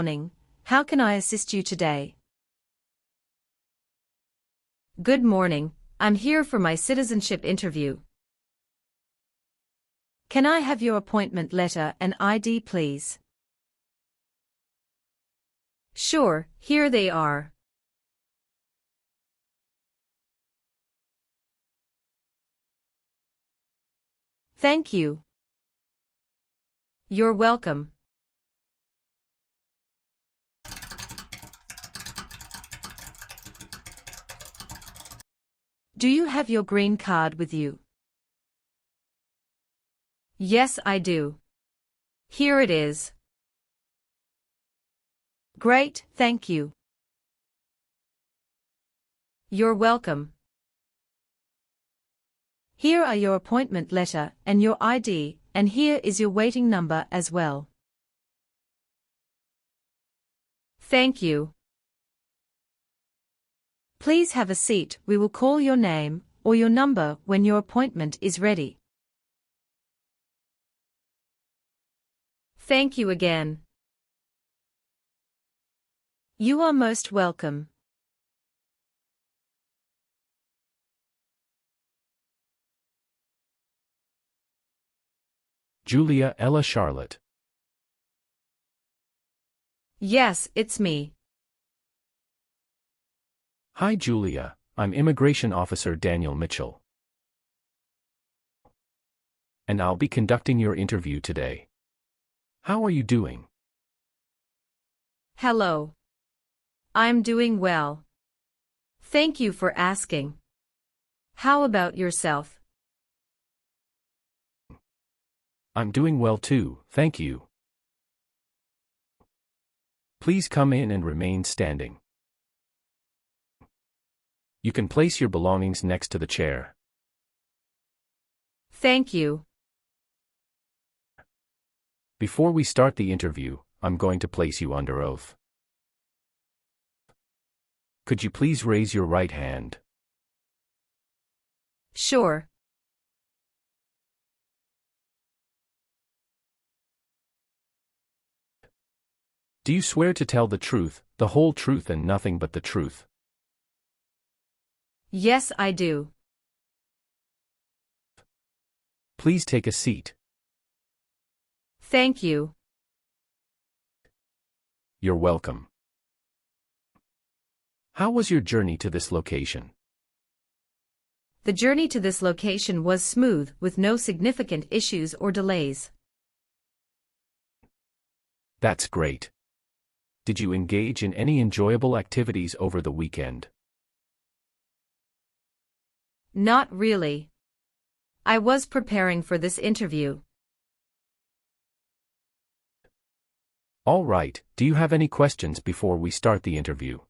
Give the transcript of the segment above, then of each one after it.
Morning. How can I assist you today? Good morning. I'm here for my citizenship interview. Can I have your appointment letter and ID, please? Sure, here they are. Thank you. You're welcome. Do you have your green card with you? Yes, I do. Here it is. Great, thank you. You're welcome. Here are your appointment letter and your ID, and here is your waiting number as well. Thank you. Please have a seat. We will call your name or your number when your appointment is ready. Thank you again. You are most welcome. Julia Ella Charlotte. Yes, it's me. Hi Julia, I'm Immigration Officer Daniel Mitchell. And I'll be conducting your interview today. How are you doing? Hello. I'm doing well. Thank you for asking. How about yourself? I'm doing well too, thank you. Please come in and remain standing. You can place your belongings next to the chair. Thank you. Before we start the interview, I'm going to place you under oath. Could you please raise your right hand? Sure. Do you swear to tell the truth, the whole truth and nothing but the truth? Yes, I do. Please take a seat. Thank you. You're welcome. How was your journey to this location? The journey to this location was smooth, with no significant issues or delays. That's great. Did you engage in any enjoyable activities over the weekend? Not really. I was preparing for this interview. All right, do you have any questions before we start the interview?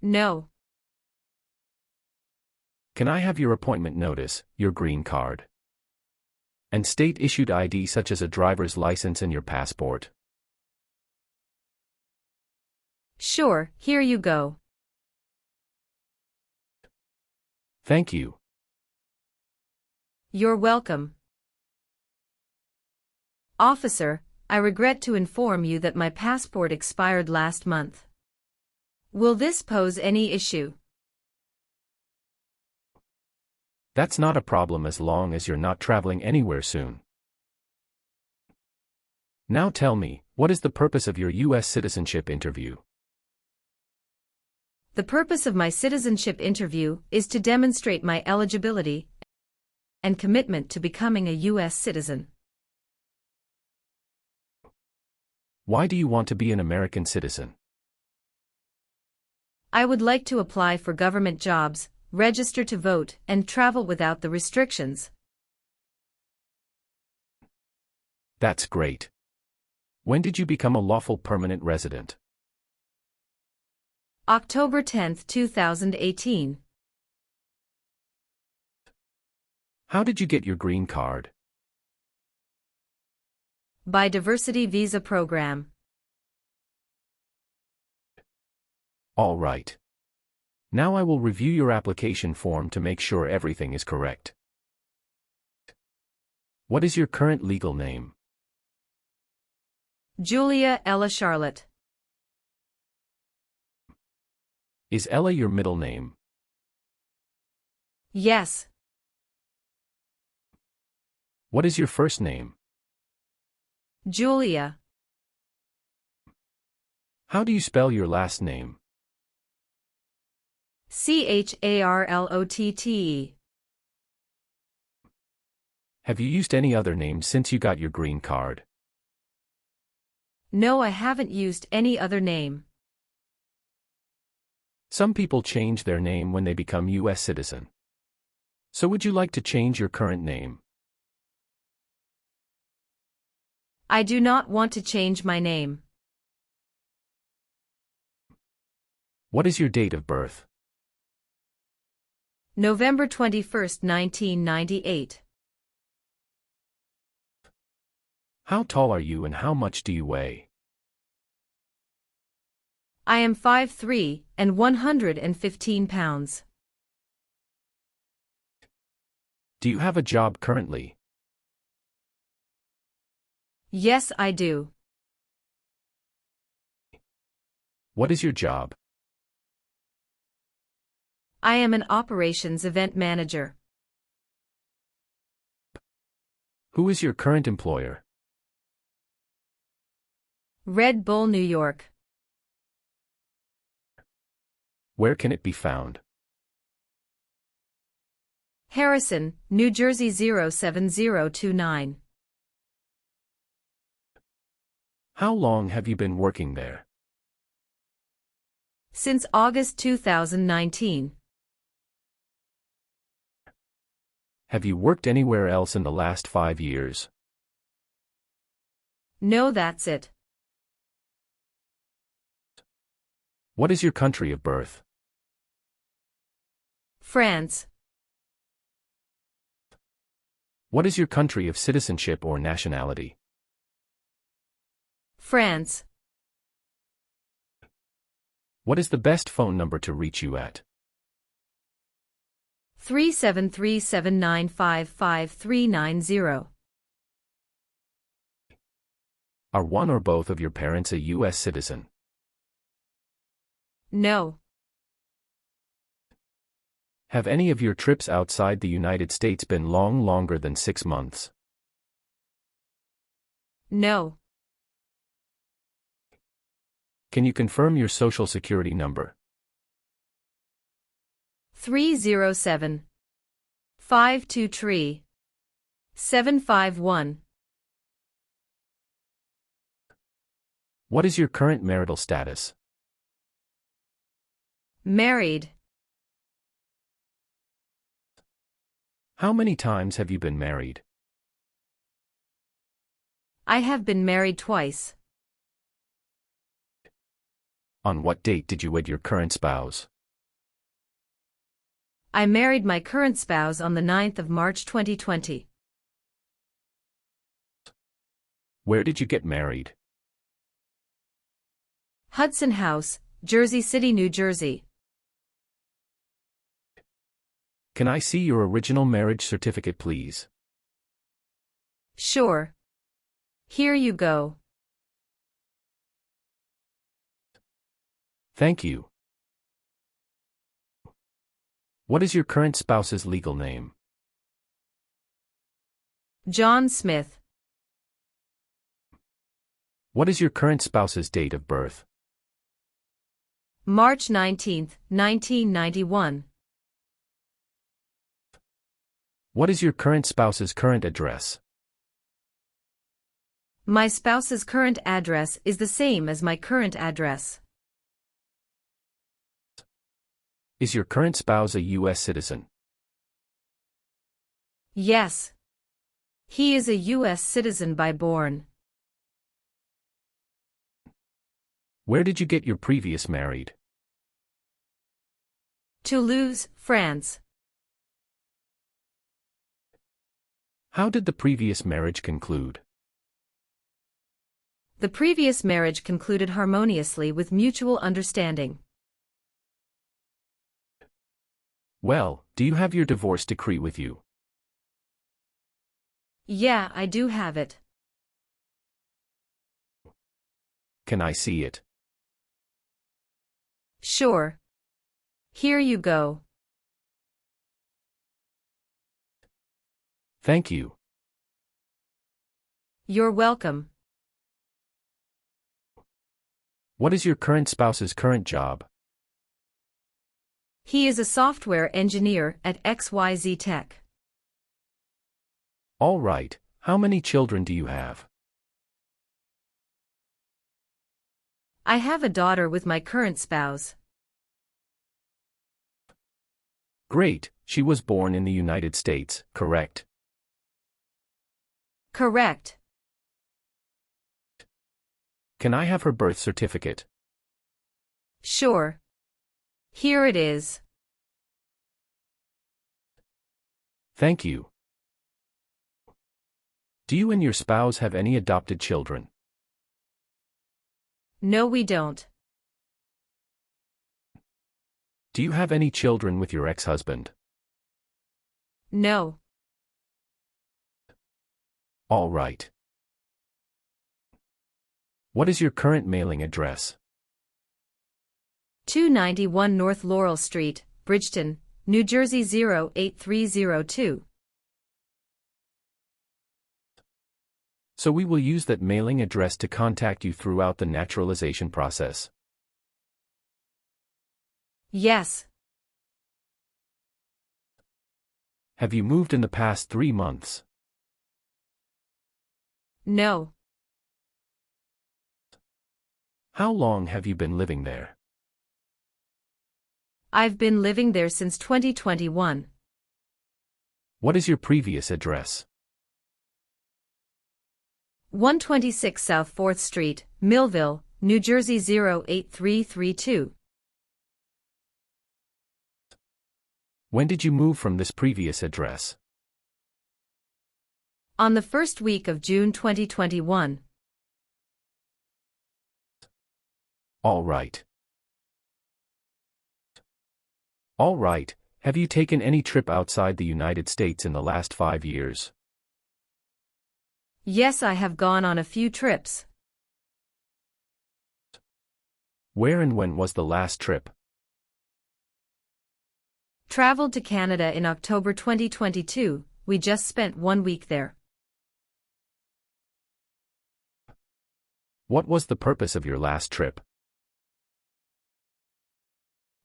No. Can I have your appointment notice, your green card, and state-issued ID such as a driver's license and your passport? Sure, here you go. Thank you. You're welcome. Officer, I regret to inform you that my passport expired last month. Will this pose any issue? That's not a problem as long as you're not traveling anywhere soon. Now tell me, what is the purpose of your U.S. citizenship interview? The purpose of my citizenship interview is to demonstrate my eligibility and commitment to becoming a U.S. citizen. Why do you want to be an American citizen? I would like to apply for government jobs, register to vote, and travel without the restrictions. That's great. When did you become a lawful permanent resident? October 10, 2018. How did you get your green card? By Diversity Visa Program. All right. Now I will review your application form to make sure everything is correct. What is your current legal name? Julia Ella Charlotte. Is Ella your middle name? Yes. What is your first name? Julia. How do you spell your last name? Charlotte. Have you used any other name since you got your green card? No, I haven't used any other name. Some people change their name when they become U.S. citizen. So would you like to change your current name? I do not want to change my name. What is your date of birth? November 21st, 1998. How tall are you and how much do you weigh? I am 5'3" and 115 pounds. Do you have a job currently? Yes, I do. What is your job? I am an operations event manager. Who is your current employer? Red Bull, New York. Where can it be found? Harrison, New Jersey 07029. How long have you been working there? Since August 2019. Have you worked anywhere else in the last 5 years? No, that's it. What is your country of birth? France. What is your country of citizenship or nationality? France. What is the best phone number to reach you at? 373-795-5390. Are one or both of your parents a U.S. citizen? No. Have any of your trips outside the United States been longer than 6 months? No. Can you confirm your social security number? 307-523-751. What is your current marital status? Married. How many times have you been married? I have been married twice. On what date did you wed your current spouse? I married my current spouse on the 9th of March 2020. Where did you get married? Hudson House, Jersey City, New Jersey. Can I see your original marriage certificate, please? Sure. Here you go. Thank you. What is your current spouse's legal name? John Smith. What is your current spouse's date of birth? March 19, 1991. What is your current spouse's current address? My spouse's current address is the same as my current address. Is your current spouse a U.S. citizen? Yes. He is a U.S. citizen by born. Where did you get your previous married? Toulouse, France. How did the previous marriage conclude? The previous marriage concluded harmoniously with mutual understanding. Well, do you have your divorce decree with you? Yeah, I do have it. Can I see it? Sure. Here you go. Thank you. You're welcome. What is your current spouse's current job? He is a software engineer at XYZ Tech. All right. How many children do you have? I have a daughter with my current spouse. Great. She was born in the United States, correct? Correct. Can I have her birth certificate? Sure. Here it is. Thank you. Do you and your spouse have any adopted children? No, we don't. Do you have any children with your ex-husband? No. All right. What is your current mailing address? 291 North Laurel Street, Bridgeton, New Jersey 08302. So we will use that mailing address to contact you throughout the naturalization process. Yes. Have you moved in the past 3 months? No. How long have you been living there? I've been living there since 2021. What is your previous address? 126 South 4th Street, Millville, New Jersey 08332. When did you move from this previous address? On the first week of June 2021. All right. All right. Have you taken any trip outside the United States in the last 5 years? Yes, I have gone on a few trips. Where and when was the last trip? Traveled to Canada in October 2022. We just spent 1 week there. What was the purpose of your last trip?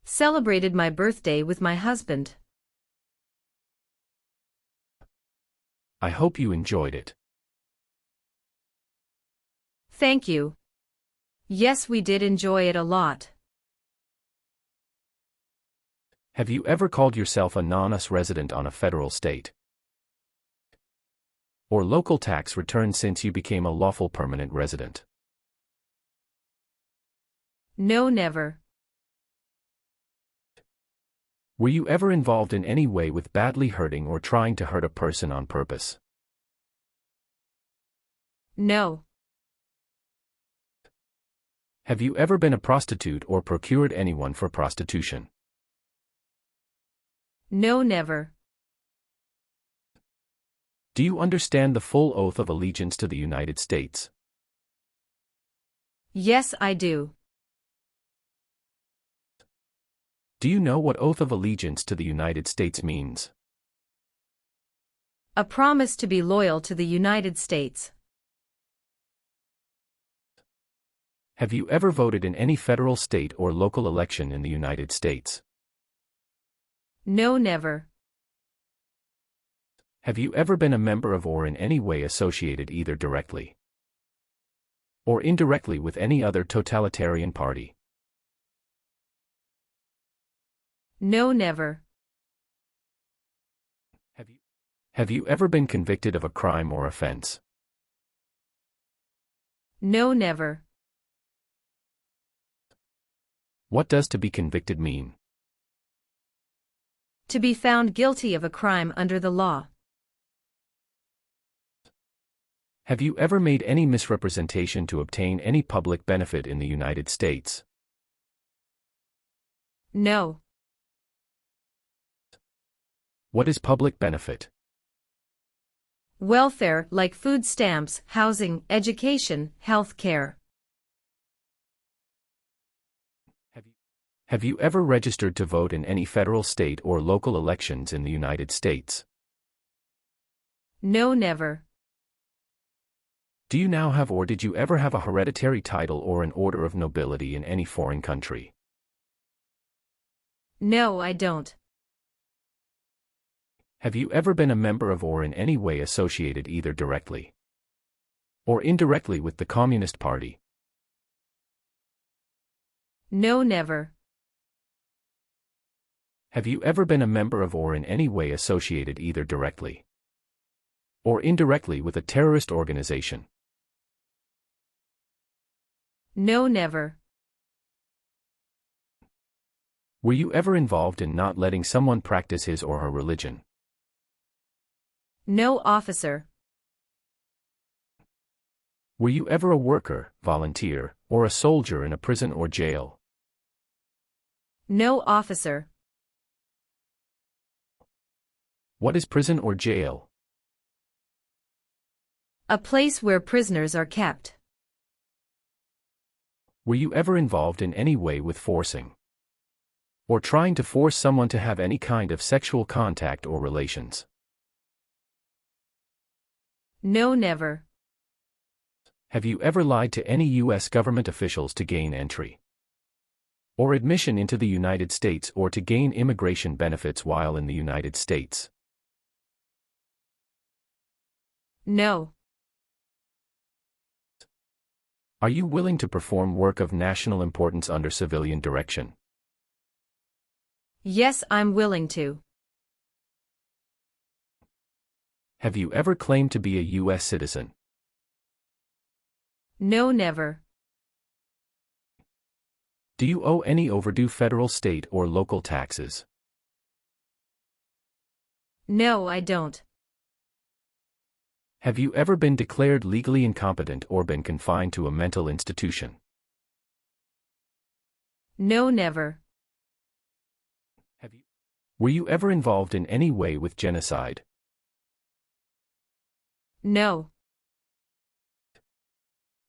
Celebrated my birthday with my husband. I hope you enjoyed it. Thank you. Yes, we did enjoy it a lot. Have you ever called yourself a non-US resident on a federal, state, or local tax return since you became a lawful permanent resident? No, never. Were you ever involved in any way with badly hurting or trying to hurt a person on purpose? No. Have you ever been a prostitute or procured anyone for prostitution? No, never. Do you understand the full oath of allegiance to the United States? Yes, I do. Do you know what oath of allegiance to the United States means? A promise to be loyal to the United States. Have you ever voted in any federal, state, or local election in the United States? No, never. Have you ever been a member of or in any way associated either directly or indirectly with any other totalitarian party? No, never. Have you ever been convicted of a crime or offense? No, never. What does to be convicted mean? To be found guilty of a crime under the law. Have you ever made any misrepresentation to obtain any public benefit in the United States? No. What is public benefit? Welfare, like food stamps, housing, education, health care. Have you ever registered to vote in any federal, state, or local elections in the United States? No, never. Do you now have or did you ever have a hereditary title or an order of nobility in any foreign country? No, I don't. Have you ever been a member of or in any way associated either directly or indirectly with the Communist Party? No, never. Have you ever been a member of or in any way associated either directly or indirectly with a terrorist organization? No, never. Were you ever involved in not letting someone practice his or her religion? No, officer. Were you ever a worker, volunteer, or a soldier in a prison or jail? No, officer. What is prison or jail? A place where prisoners are kept. Were you ever involved in any way with forcing or trying to force someone to have any kind of sexual contact or relations? No, never. Have you ever lied to any U.S. government officials to gain entry or admission into the United States or to gain immigration benefits while in the United States? No. Are you willing to perform work of national importance under civilian direction? Yes, I'm willing to. Have you ever claimed to be a U.S. citizen? No, never. Do you owe any overdue federal, state, or local taxes? No, I don't. Have you ever been declared legally incompetent or been confined to a mental institution? No, never. Were you ever involved in any way with genocide? No.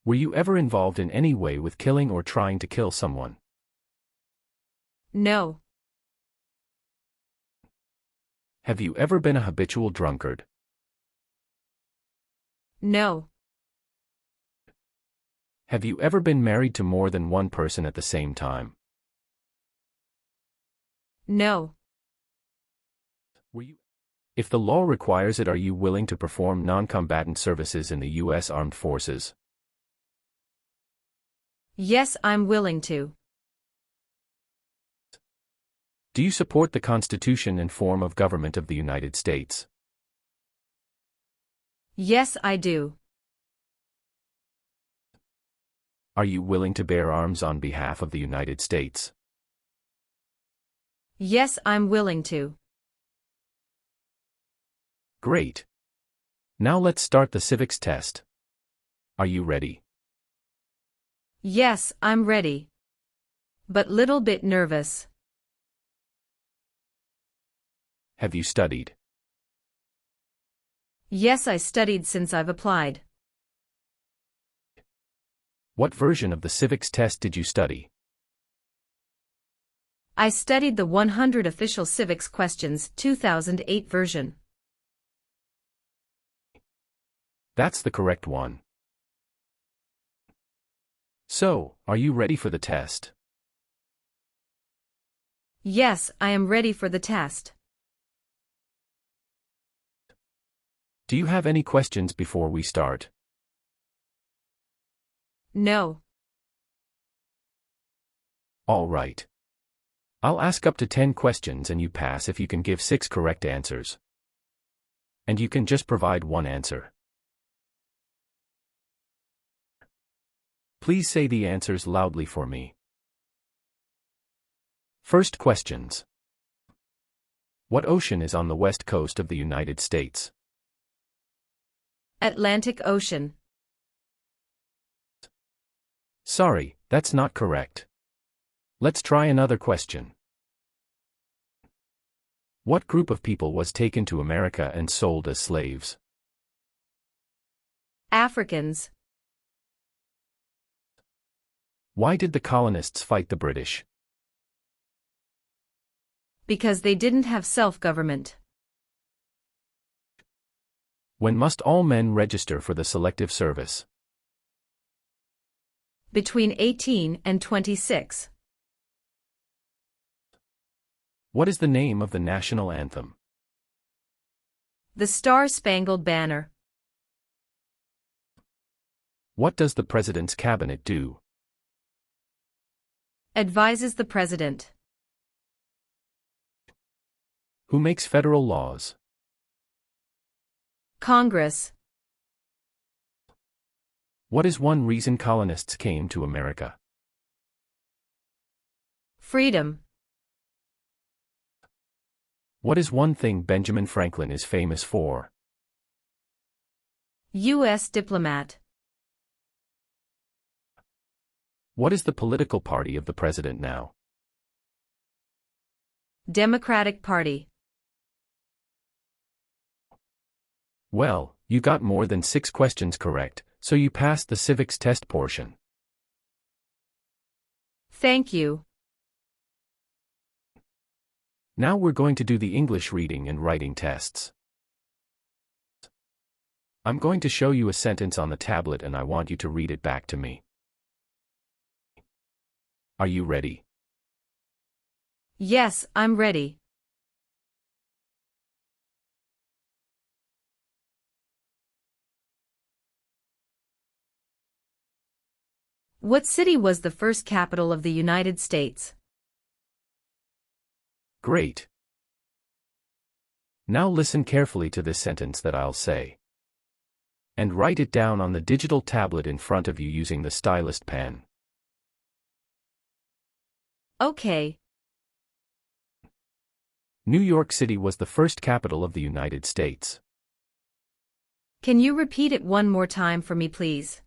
Were you ever involved in any way with killing or trying to kill someone? No. Have you ever been a habitual drunkard? No. Have you ever been married to more than one person at the same time? No. If the law requires it, are you willing to perform non-combatant services in the U.S. Armed Forces? Yes, I'm willing to. Do you support the Constitution and form of government of the United States? Yes, I do. Are you willing to bear arms on behalf of the United States? Yes, I'm willing to. Great. Now let's start the civics test. Are you ready? Yes, I'm ready. But little bit nervous. Have you studied? Yes, I studied since I've applied. What version of the civics test did you study? I studied the 100 Official Civics Questions 2008 version. That's the correct one. So, are you ready for the test? Yes, I am ready for the test. Do you have any questions before we start? No. All right. I'll ask up to 10 questions and you pass if you can give 6 correct answers. And you can just provide one answer. Please say the answers loudly for me. First questions. What ocean is on the west coast of the United States? Atlantic Ocean. Sorry, that's not correct. Let's try another question. What group of people was taken to America and sold as slaves? Africans. Why did the colonists fight the British? Because they didn't have self-government. When must all men register for the Selective Service? Between 18 and 26. What is the name of the national anthem? The Star-Spangled Banner. What does the President's Cabinet do? Advises the President. Who makes federal laws? Congress. What is one reason colonists came to America? Freedom. What is one thing Benjamin Franklin is famous for? U.S. diplomat. What is the political party of the President now? Democratic Party. Well, you got more than 6 questions correct, so you passed the civics test portion. Thank you. Now we're going to do the English reading and writing tests. I'm going to show you a sentence on the tablet and I want you to read it back to me. Are you ready? Yes, I'm ready. What city was the first capital of the United States? Great. Now listen carefully to this sentence that I'll say. And write it down on the digital tablet in front of you using the stylus pen. Okay. New York City was the first capital of the United States. Can you repeat it one more time for me, please?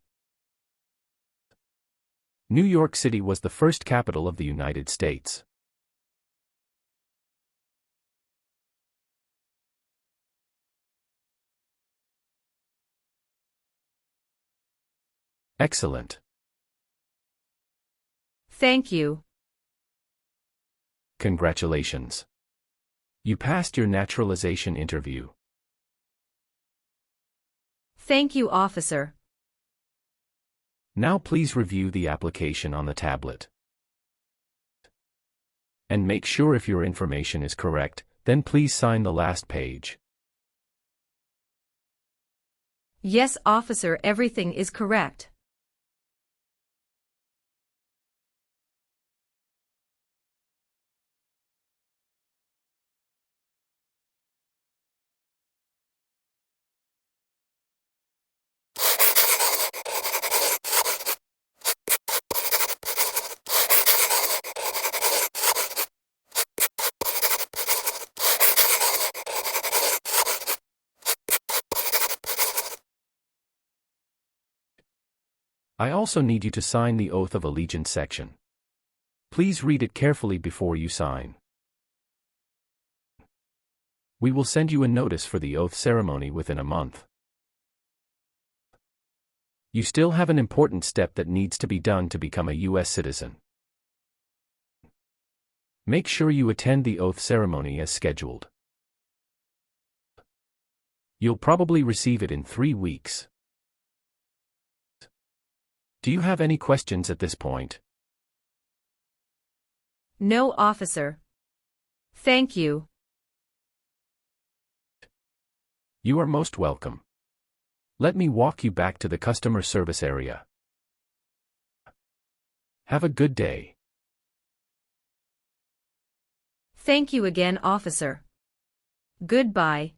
New York City was the first capital of the United States. Excellent. Thank you. Congratulations. You passed your naturalization interview. Thank you, officer. Now please review the application on the tablet. And make sure if your information is correct, then please sign the last page. Yes, officer, everything is correct. I also need you to sign the Oath of Allegiance section. Please read it carefully before you sign. We will send you a notice for the oath ceremony within a month. You still have an important step that needs to be done to become a U.S. citizen. Make sure you attend the oath ceremony as scheduled. You'll probably receive it in 3 weeks. Do you have any questions at this point? No, officer. Thank you. You are most welcome. Let me walk you back to the customer service area. Have a good day. Thank you again, officer. Goodbye.